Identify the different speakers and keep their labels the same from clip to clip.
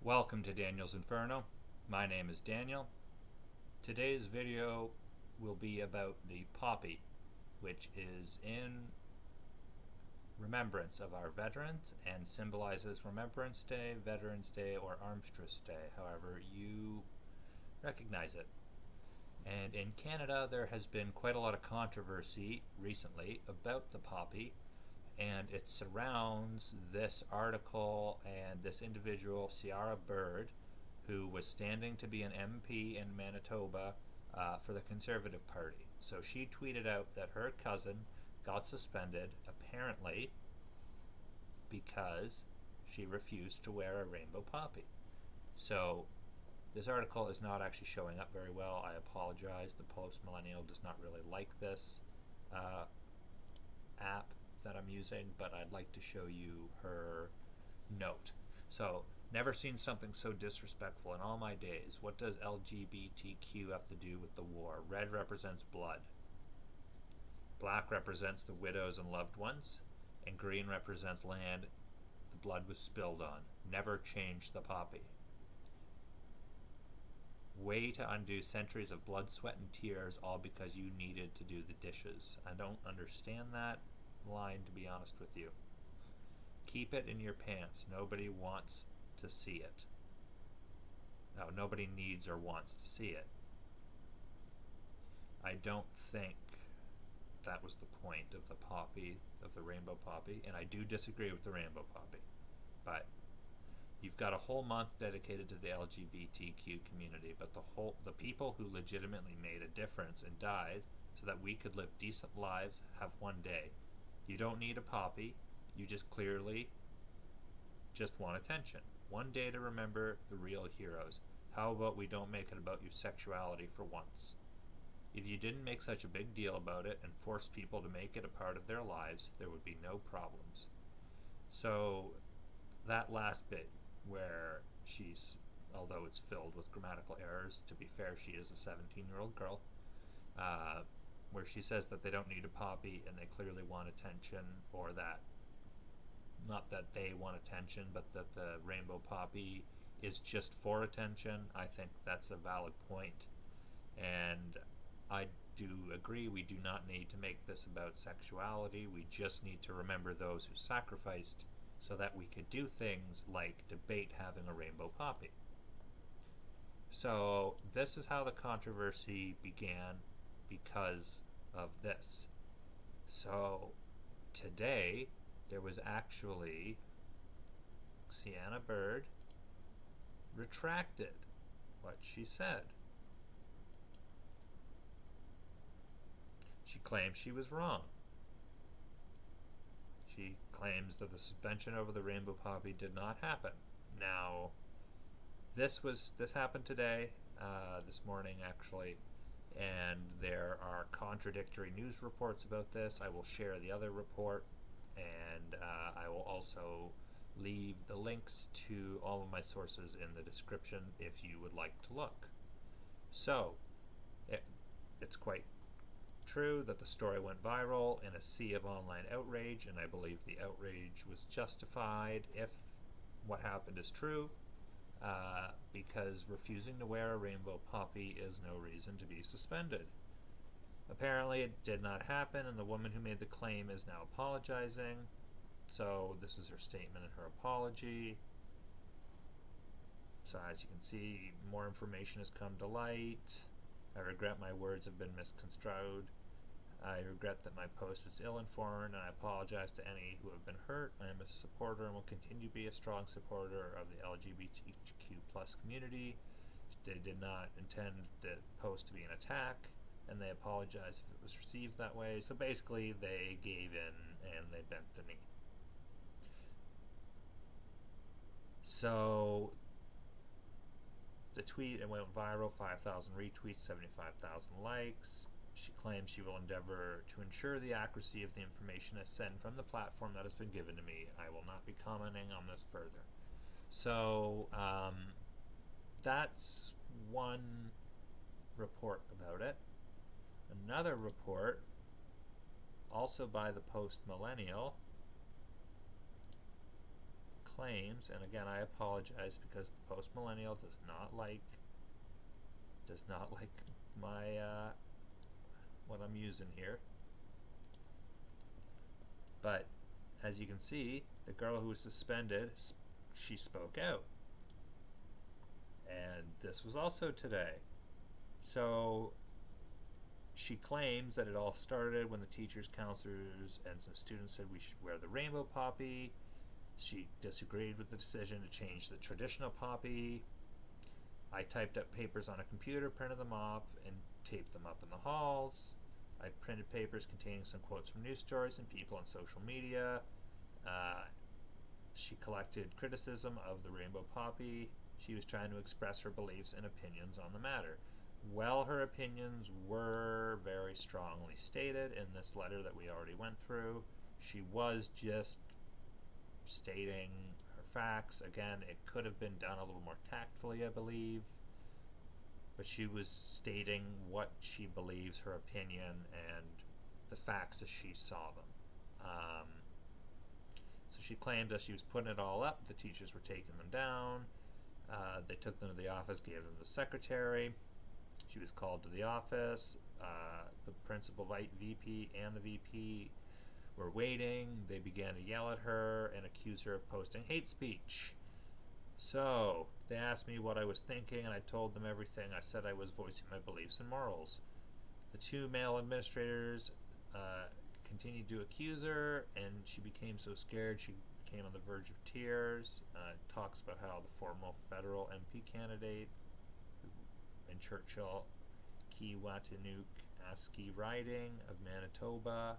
Speaker 1: Welcome to Daniel's Inferno. My name is Daniel. Today's video will be about the poppy, which is in remembrance of our veterans and symbolizes Remembrance Day, Veterans Day, or Armistice Day, however you recognize it. And in Canada, there has been quite a lot of controversy recently about the poppy, and it surrounds this article and this individual, Ciara Bird, who was standing to be an MP in Manitoba for the Conservative Party. So she tweeted out that her cousin got suspended, apparently because she refused to wear a rainbow poppy. So this article is not actually showing up very well. I apologize. The post-millennial does not really like this app that I'm using, but I'd like to show you her note. So, never seen something so disrespectful in all my days. What does LGBTQ have to do with the war? Red represents blood. Black represents the widows and loved ones. And green represents land the blood was spilled on. Never change the poppy. Way to undo centuries of blood, sweat, and tears, all because you needed to do the dishes. I don't understand that line, to be honest with you. Keep it in your pants. Nobody wants to see it. No, nobody needs or wants to see it. I don't think that was the point of the poppy, of the rainbow poppy, and I do disagree with the rainbow poppy. But you've got a whole month dedicated to the LGBTQ community, but the people who legitimately made a difference and died so that we could live decent lives have one day. You don't need a poppy. You just clearly just want attention. One day to remember the real heroes. How about we don't make it about your sexuality for once? If you didn't make such a big deal about it and force people to make it a part of their lives, there would be no problems. So that last bit where she's, although it's filled with grammatical errors, to be fair, she is a 17-year-old girl, where she says that they don't need a poppy and they clearly want attention, or that, not that they want attention, but that the rainbow poppy is just for attention. I think that's a valid point, and I do agree we do not need to make this about sexuality. We just need to remember those who sacrificed so that we could do things like debate having a rainbow poppy. So this is how the controversy began, because of this. So today there was actually Ciara Bird retracted what she said. She claims she was wrong. She claims that the suspension over the rainbow poppy did not happen. Now, this happened today, this morning actually, and there are contradictory news reports about this. I will share the other report, and I will also leave the links to all of my sources in the description if you would like to look. So, it's quite true that the story went viral in a sea of online outrage, and I believe the outrage was justified if what happened is true, because refusing to wear a rainbow poppy is no reason to be suspended. Apparently it did not happen, and the woman who made the claim is now apologizing. So this is her statement and her apology. So as you can see, more information has come to light. I regret my words have been misconstrued. I regret that my post was ill-informed, and I apologize to any who have been hurt. I am a supporter and will continue to be a strong supporter of the LGBTQ plus community. They did not intend the post to be an attack, and they apologize if it was received that way. So basically they gave in and they bent the knee. So the tweet, it went viral, 5,000 retweets, 75,000 likes. She claims she will endeavor to ensure the accuracy of the information I send from the platform that has been given to me. I will not be commenting on this further. So that's one report about it. Another report, also by the post-millennial, claims, and again I apologize because the post-millennial does not like my what I'm using here. But as you can see, the girl who was suspended, she spoke out. And this was also today. So she claims that it all started when the teachers, counselors, and some students said we should wear the rainbow poppy. She disagreed with the decision to change the traditional poppy. I typed up papers on a computer, printed them off, and taped them up in the halls. I printed papers containing some quotes from news stories and people on social media. She collected criticism of the rainbow poppy. She was trying to express her beliefs and opinions on the matter. Well, her opinions were very strongly stated in this letter that we already went through. She was just stating her facts. Again, it could have been done a little more tactfully, I believe. But she was stating what she believes, her opinion, and the facts as she saw them. So she claims that she was putting it all up. The teachers were taking them down. They took them to the office, gave them to the secretary. She was called to the office. The principal, VP, and the VP were waiting. They began to yell at her and accuse her of posting hate speech. So they asked me what I was thinking, and I told them everything. I said I was voicing my beliefs and morals. The two male administrators continued to accuse her, and she became so scared she became on the verge of tears. Talks about how the former federal MP candidate in Churchill Kiiwetinoong Aski riding of Manitoba,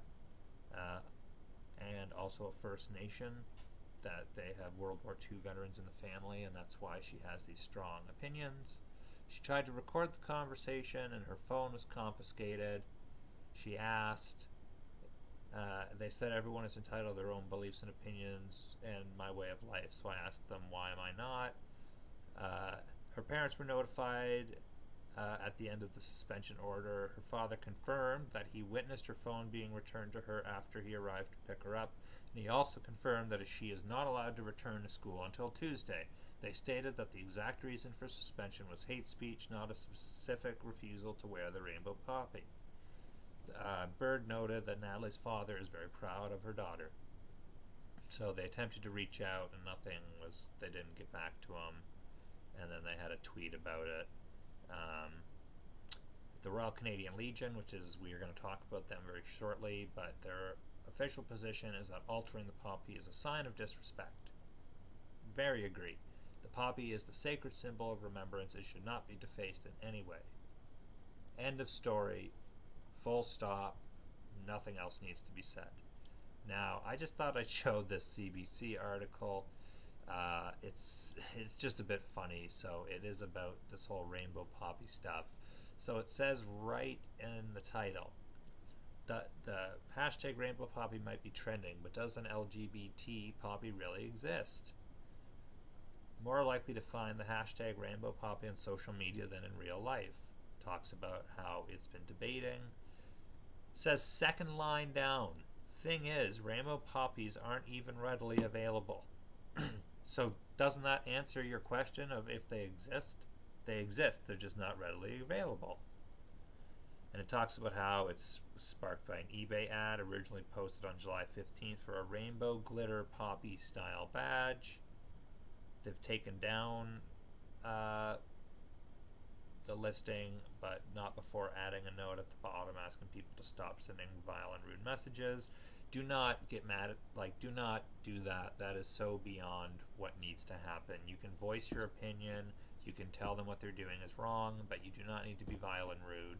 Speaker 1: and also a First Nation, that they have World War II veterans in the family, and that's why she has these strong opinions. She tried to record the conversation, and her phone was confiscated. She asked, they said everyone is entitled to their own beliefs and opinions and my way of life, so I asked them, why am I not? Her parents were notified at the end of the suspension order. Her father confirmed that he witnessed her phone being returned to her after he arrived to pick her up, and he also confirmed that she is not allowed to return to school until Tuesday. They stated that the exact reason for suspension was hate speech, not a specific refusal to wear the rainbow poppy. Bird noted that Natalie's father is very proud of her daughter. So they attempted to reach out, and they didn't get back to him. And then they had a tweet about it. The Royal Canadian Legion, we are going to talk about them very shortly, but their official position is that altering the poppy is a sign of disrespect. Very agree. The poppy is the sacred symbol of remembrance. It should not be defaced in any way. End of story. Full stop. Nothing else needs to be said. Now, I just thought I'd show this CBC article. It's just a bit funny. So it is about this whole rainbow poppy stuff. So it says right in the title, the hashtag rainbow poppy might be trending, but does an LGBT poppy really exist? More likely to find the hashtag rainbow poppy on social media than in real life. Talks about how it's been debating. Says second line down, thing is, rainbow poppies aren't even readily available. So doesn't that answer your question of if they exist? They exist, they're just not readily available. And it talks about how it's sparked by an eBay ad originally posted on July 15th for a rainbow glitter poppy style badge. They've taken down the listing, but not before adding a note at the bottom asking people to stop sending vile and rude messages. Do not get mad at, do not do that. That is so beyond what needs to happen. You can voice your opinion, you can tell them what they're doing is wrong, but you do not need to be vile and rude.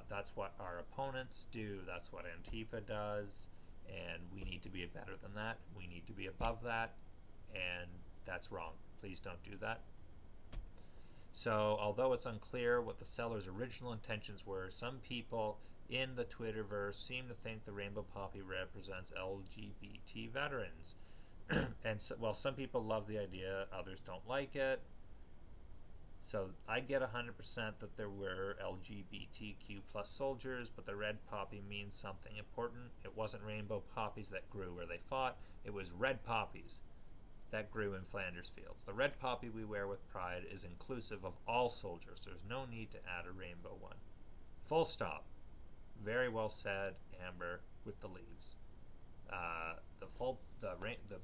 Speaker 1: That's what our opponents do, that's what Antifa does, and we need to be better than that. We need to be above that, and that's wrong. Please don't do that. So, although it's unclear what the seller's original intentions were, some people in the Twitterverse seem to think the rainbow poppy represents LGBT veterans. And so, well, some people love the idea, others don't like it. So I get 100% that there were LGBTQ plus soldiers, but the red poppy means something important. It wasn't rainbow poppies that grew where they fought. It was red poppies. that grew in Flanders fields. The red poppy we wear with pride is inclusive of all soldiers. There's no need to add a rainbow one. Full stop. Very well said, Amber, with the leaves. The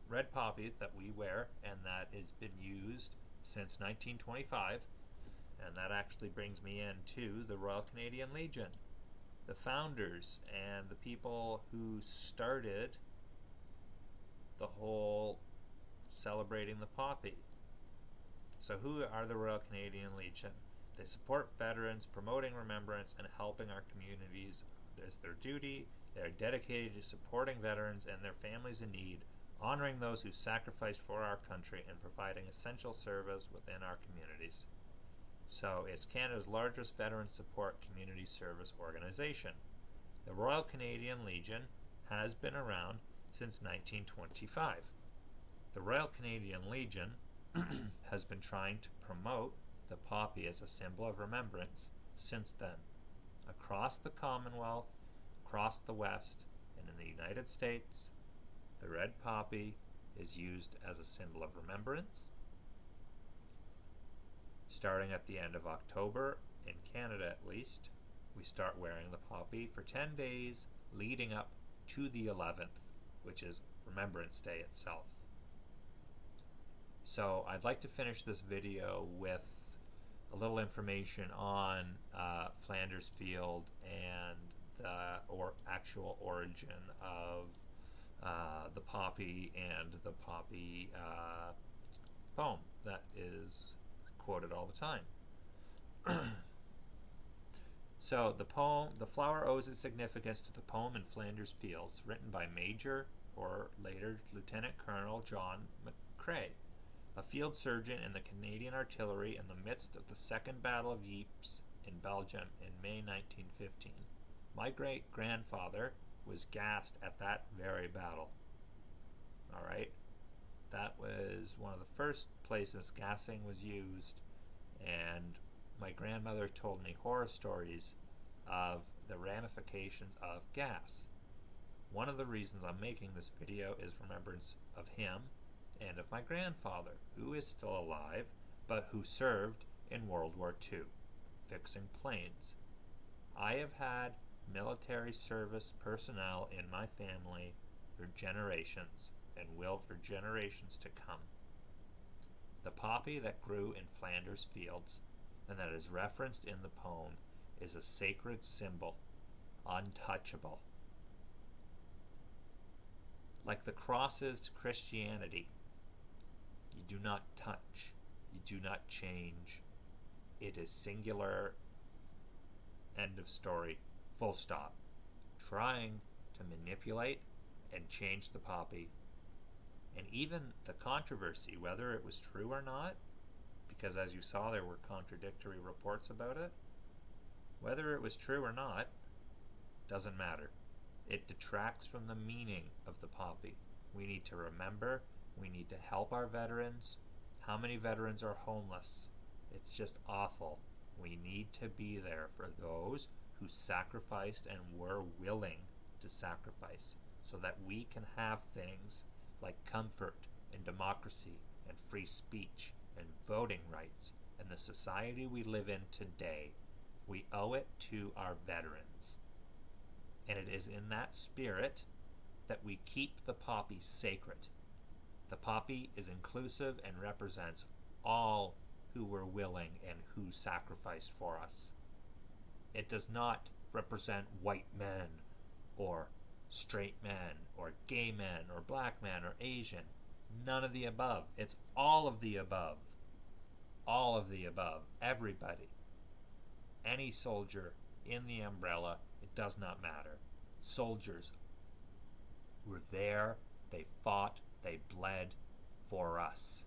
Speaker 1: red poppy that we wear, and that has been used since 1925, and that actually brings me into the Royal Canadian Legion, the founders and the people who started the whole celebrating the poppy. So who are the Royal Canadian Legion? They support veterans, promoting remembrance, and helping our communities. It's their duty. They are dedicated to supporting veterans and their families in need, honoring those who sacrifice for our country, and providing essential service within our communities. So it's Canada's largest veteran support community service organization. The Royal Canadian Legion has been around since 1925. The Royal Canadian Legion has been trying to promote the poppy as a symbol of remembrance since then. Across the Commonwealth, across the West, and in the United States, the red poppy is used as a symbol of remembrance. Starting at the end of October, in Canada at least, we start wearing the poppy for 10 days leading up to the 11th, which is Remembrance Day itself. So I'd like to finish this video with a little information on Flanders Field and the actual origin of the poppy and the poppy poem that is quoted all the time. So the flower owes its significance to the poem in Flanders Fields, written by Major, or later Lieutenant Colonel John McCrae, a field surgeon in the Canadian Artillery in the midst of the Second Battle of Ypres in Belgium in May 1915. My great-grandfather was gassed at that very battle. Alright? That was one of the first places gassing was used, and my grandmother told me horror stories of the ramifications of gas. One of the reasons I'm making this video is remembrance of him and of my grandfather, who is still alive, but who served in World War II, fixing planes. I have had military service personnel in my family for generations, and will for generations to come. The poppy that grew in Flanders Fields, and that is referenced in the poem, is a sacred symbol, untouchable. Like the crosses to Christianity, you do not touch, you do not change. It is singular, end of story, full stop. Trying to manipulate and change the poppy. And even the controversy, whether it was true or not, because as you saw there were contradictory reports about it, whether it was true or not, doesn't matter. It detracts from the meaning of the poppy. We need to remember, we need to help our veterans. How many veterans are homeless? It's just awful. We need to be there for those who sacrificed and were willing to sacrifice so that we can have things like comfort and democracy and free speech and voting rights and the society we live in today. We owe it to our veterans. And it is in that spirit that we keep the poppy sacred. The poppy is inclusive and represents all who were willing and who sacrificed for us. It does not represent white men or straight men or gay men or black men or Asian. None of the above. It's all of the above. All of the above. Everybody. Any soldier in the umbrella, it does not matter. Soldiers were there, they fought, they bled for us.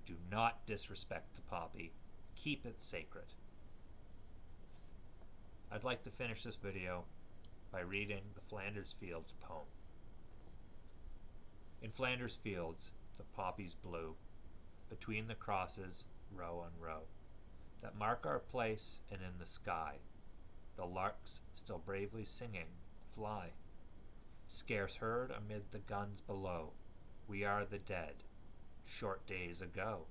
Speaker 1: Do not disrespect the poppy. Keep it sacred. I'd like to finish this video by reading the Flanders Fields poem. In Flanders Fields, the poppies blew, between the crosses, row on row, that mark our place, and in the sky, the larks, still bravely singing, fly, scarce heard amid the guns below, We are the dead, short days ago.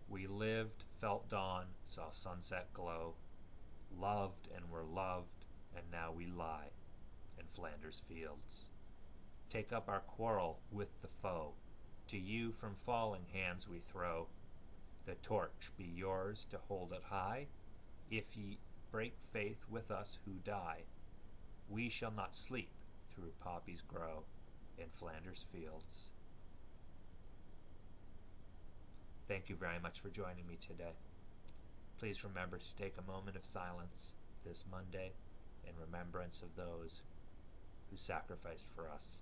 Speaker 1: We lived, felt dawn, saw sunset glow, loved and were loved, and now we lie in Flanders fields. Take up our quarrel with the foe, to you from falling hands we throw. The torch be yours to hold it high, if ye break faith with us who die. We shall not sleep through poppies grow in Flanders fields. Thank you very much for joining me today. Please remember to take a moment of silence this Monday in remembrance of those who sacrificed for us.